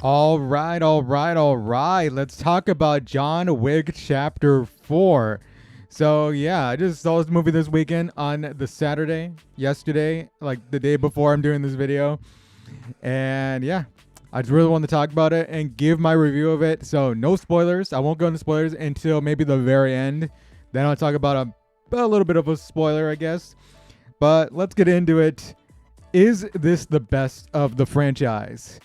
All right. Let's talk about John Wick Chapter 4. So, yeah, I just saw this movie this weekend on the Saturday, yesterday, like the day before I'm doing this video. And yeah, I just really want to talk about it and give my review of it. So, no spoilers. I won't go into spoilers until maybe the very end. Then I'll talk about a little bit of a spoiler, I guess. But let's get into it. Is this the best of the franchise?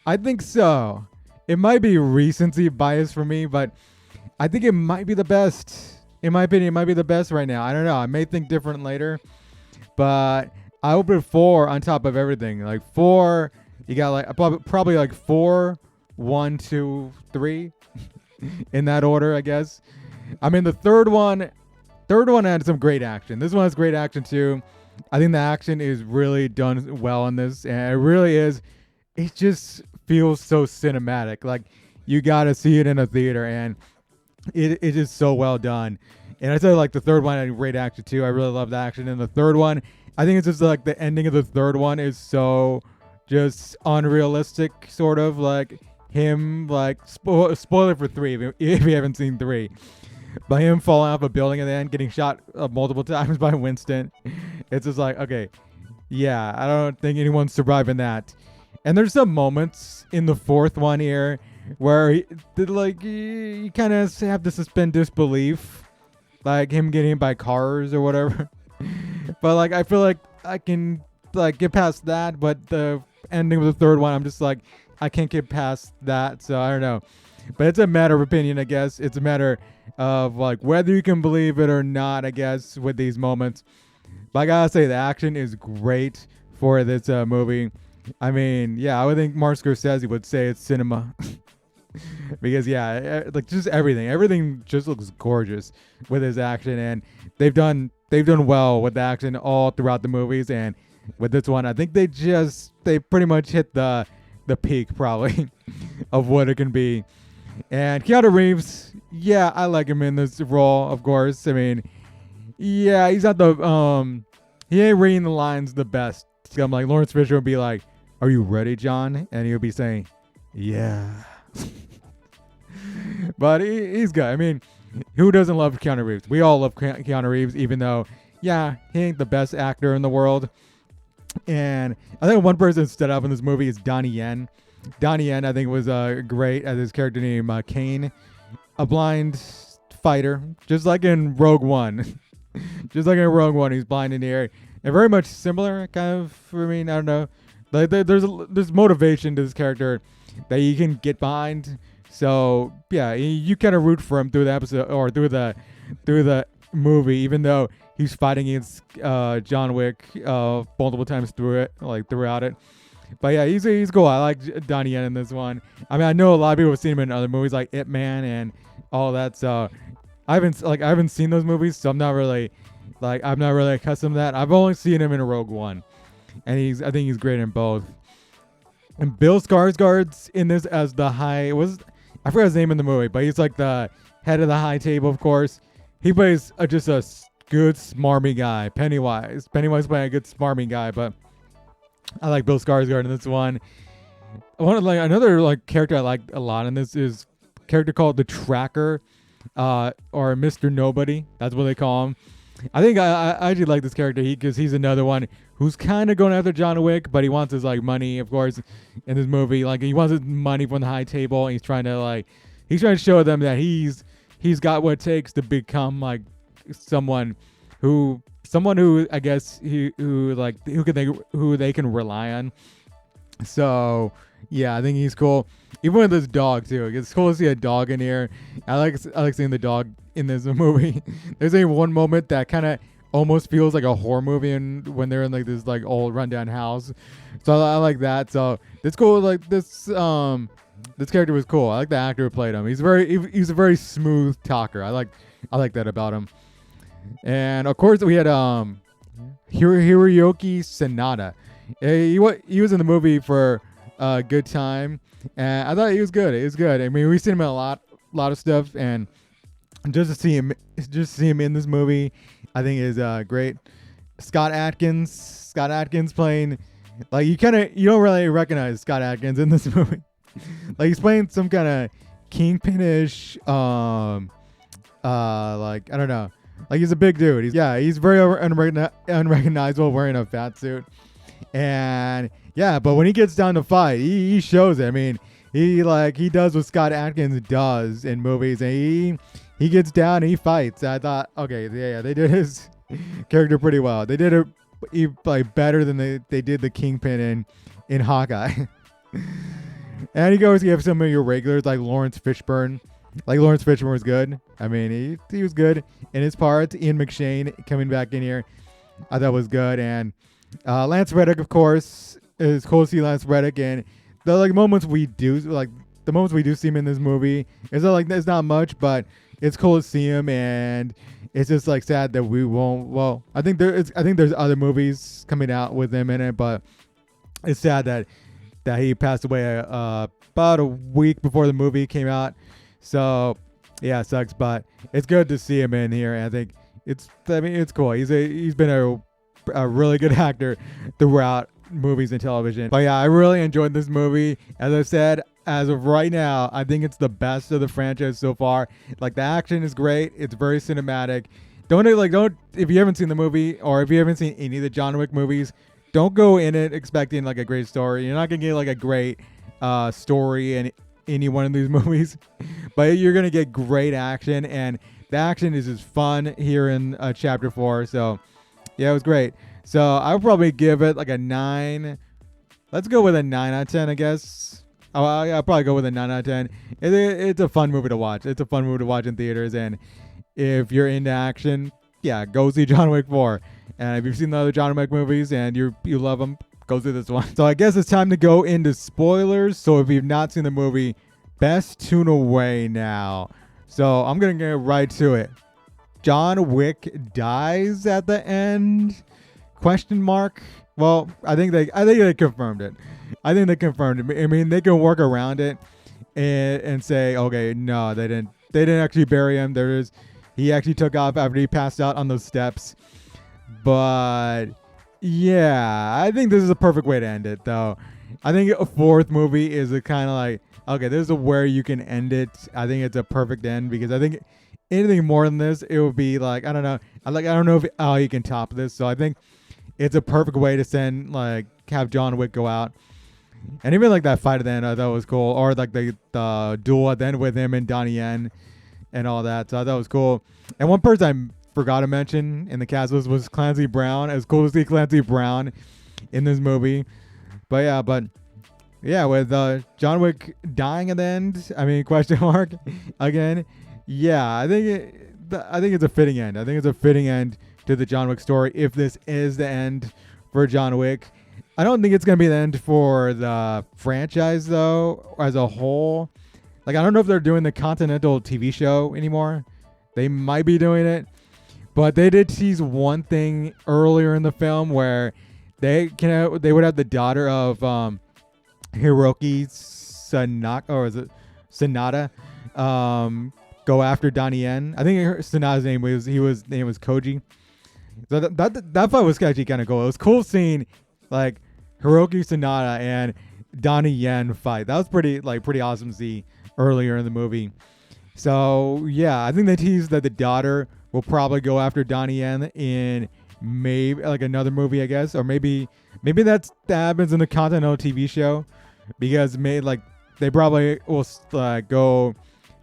I think so. It might be recency bias for me, but I think it might be the best. In my opinion, it might be the best right now. I don't know. I may think different later, but I would put 4 on top of everything. Like 4, you got like probably like 4, 1, 2, 3 in that order, I guess. I mean, the third one had some great action. This one has great action too. I think the action is really done well in this, and it really is. It just feels so cinematic. Like you gotta see it in a theater, and it is so well done. And I said like the third one had great action too. I really love the action in the third one. I think it's just like the ending of the third one is so just unrealistic, sort of like him like spoiler for 3 if you haven't seen 3. By him falling off a building at the end, getting shot multiple times by Winston. It's just like, okay, yeah, I don't think anyone's surviving that. And there's some moments in the fourth one here where you kind of have to suspend disbelief, like him getting hit by cars or whatever. But like I feel like I can like get past that, but the ending of the third one, I'm just like I can't get past that. So I don't know. But it's a matter of opinion, I guess. It's a matter of like whether you can believe it or not, I guess, with these moments. But I gotta say, the action is great for this movie. I mean, yeah, I would think Martin Scorsese would say it's cinema. Because yeah, like just everything just looks gorgeous with his action, and they've done well with the action all throughout the movies, and with this one, I think they pretty much hit the peak probably of what it can be. And Keanu Reeves, yeah, I like him in this role, of course. I mean, yeah, he's not he ain't reading the lines the best. I'm like, Lawrence Fisher would be like, "Are you ready, John?" And he would be saying, "Yeah." But he's good. I mean, who doesn't love Keanu Reeves? We all love Keanu Reeves, even though, yeah, he ain't the best actor in the world. And I think one person that stood up in this movie is Donnie Yen. Donnie Yen, I think, was great as his character named Kane, a blind fighter, just like in Rogue One. Just like in Rogue One, he's blind in the air. And very much similar, kind of, I mean, I don't know. Like, there's motivation to this character that you can get behind. So, yeah, you kind of root for him through the episode, or through the movie, even though he's fighting against John Wick multiple times throughout it. But yeah, he's cool. I like Donnie Yen in this one. I mean, I know a lot of people have seen him in other movies like Ip Man and all that. So I haven't seen those movies, so I'm not really accustomed to that. I've only seen him in Rogue One, and I think he's great in both. And Bill Skarsgård's in this as I forgot his name in the movie, but he's like the head of the high table, of course. He plays just a good smarmy guy, Pennywise. Pennywise playing a good smarmy guy, but I like Bill Skarsgård in this one. Another character I like a lot in this is a character called the Tracker, or Mr. Nobody. That's what they call him. I think I actually like this character because he's another one who's kind of going after John Wick, but he wants his money, of course, in this movie. Like he wants his money from the high table, and he's trying to show them that he's got what it takes to become like someone who I guess who they can rely on. So yeah, I think he's cool. Even with this dog too, it's cool to see a dog in here. I like seeing the dog in this movie. There's one moment that kind of almost feels like a horror movie, and when they're in this old rundown house. So I like that. So it's cool. Like this character was cool. I like the actor who played him. He's a very smooth talker. I like that about him. And of course we had Hiroyuki Sanada. He was in the movie for a good time, and I thought he was good. It was good. I mean, we've seen him in a lot of stuff, and just to see him in this movie, I think is great. Scott Adkins playing, like you don't really recognize Scott Adkins in this movie. Like he's playing some kind of kingpin-ish, like I don't know. Like he's a big dude. He's very unrecognizable wearing a fat suit. And yeah, but when he gets down to fight, he shows it. I mean, he does what Scott Adkins does in movies, and he gets down and he fights. I thought, okay, yeah, they did his character pretty well. They did it like better than they did the Kingpin in Hawkeye. And he goes, you have some of your regulars like Lawrence Fishburne. Like Lawrence Fishburne was good. I mean, he was good in his parts. Ian McShane coming back in here, I thought was good. And Lance Reddick, of course, is cool to see Lance Reddick. And the moments we do see him in this movie, it's not much, but it's cool to see him. And it's just like sad that we won't. Well, I think there's other movies coming out with him in it, but it's sad that he passed away about a week before the movie came out. So yeah, it sucks, but it's good to see him in here. And I think it's cool. He's been a really good actor throughout movies and television. But yeah, I really enjoyed this movie. As I said, as of right now, I think it's the best of the franchise so far. Like the action is great. It's very cinematic. Don't if you haven't seen the movie or if you haven't seen any of the John Wick movies, don't go in it expecting like a great story. You're not gonna get like a great story in any one of these movies, but you're gonna get great action, and the action is just fun here in chapter 4. So yeah, it was great. So I would probably give it like a 9. Let's go with a 9 out of 10, I guess. I'll probably go with a 9 out of 10. It's a fun movie to watch. It's a fun movie to watch in theaters, and if you're into action, yeah, go see John Wick 4. And if you've seen the other John Wick movies and you love them, go see this one. So I guess it's time to go into spoilers. So if you've not seen the movie, best tune away now. So I'm gonna get right to it. John Wick dies at the end? Question mark. Well, I think they confirmed it. I think they confirmed it. I mean, they can work around it and say, okay, no, they didn't actually bury him. He actually took off after he passed out on those steps. But yeah, I think this is a perfect way to end it, though. I think a 4th movie is a kind of like, okay, this is where you can end it. I think it's a perfect end, because I think anything more than this, it would be like, I don't know. I don't know how you can top this. So I think it's a perfect way to have John Wick go out. And even like that fight at the end, I thought was cool. Or like the duel at the end with him and Donnie Yen and all that. So I thought it was cool. And one person I forgot to mention in the cast was Clancy Brown. It was cool to see Clancy Brown in this movie. But yeah, with John Wick dying at the end, I mean, question mark again. Yeah, I think it's a fitting end. I think it's a fitting end to the John Wick story if this is the end for John Wick. I don't think it's going to be the end for the franchise, though, as a whole. Like, I don't know if they're doing the Continental TV show anymore. They might be doing it. But they did tease one thing earlier in the film where they would have the daughter of Hiroki Sanada, or is it Sanada, go after Donnie Yen. I think Sanada's name was Koji. So that fight was actually kind of cool. It was cool seeing like Hiroki Sanada and Donnie Yen fight. That was pretty awesome to see earlier in the movie. So yeah, I think they teased that the daughter will probably go after Donnie Yen in maybe like another movie, I guess, or maybe that happens in the Continental TV show, because they probably will go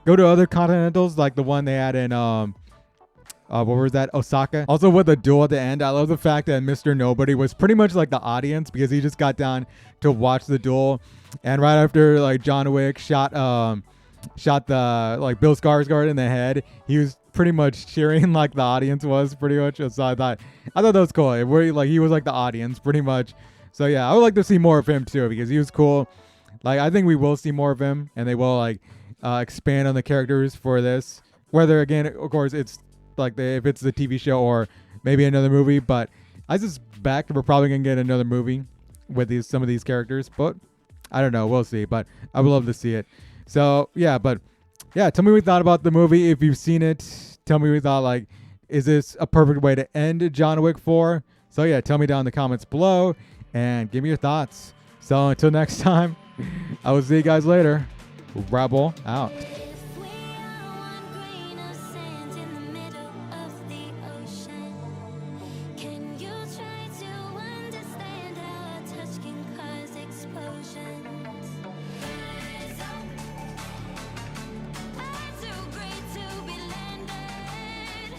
to other Continentals, like the one they had in what was that, Osaka. Also with the duel at the end, I love the fact that Mr. Nobody was pretty much like the audience, because he just got down to watch the duel, and right after like John Wick shot the Bill Skarsgård in the head, he was pretty much cheering like the audience was pretty much. So I thought that was cool. He was like the audience pretty much. So yeah, I would like to see more of him too, because he was cool. Like, I think we will see more of him, and they will expand on the characters for this. Whether, again, of course, it's like if it's the TV show or maybe another movie. But I suspect we're probably gonna get another movie with some of these characters. But I don't know. We'll see. But I would love to see it. So yeah, but yeah, tell me what you thought about the movie. If you've seen it, tell me what you thought. Is this a perfect way to end John Wick 4? So yeah, tell me down in the comments below and give me your thoughts. So until next time, I will see you guys later. Rebel out.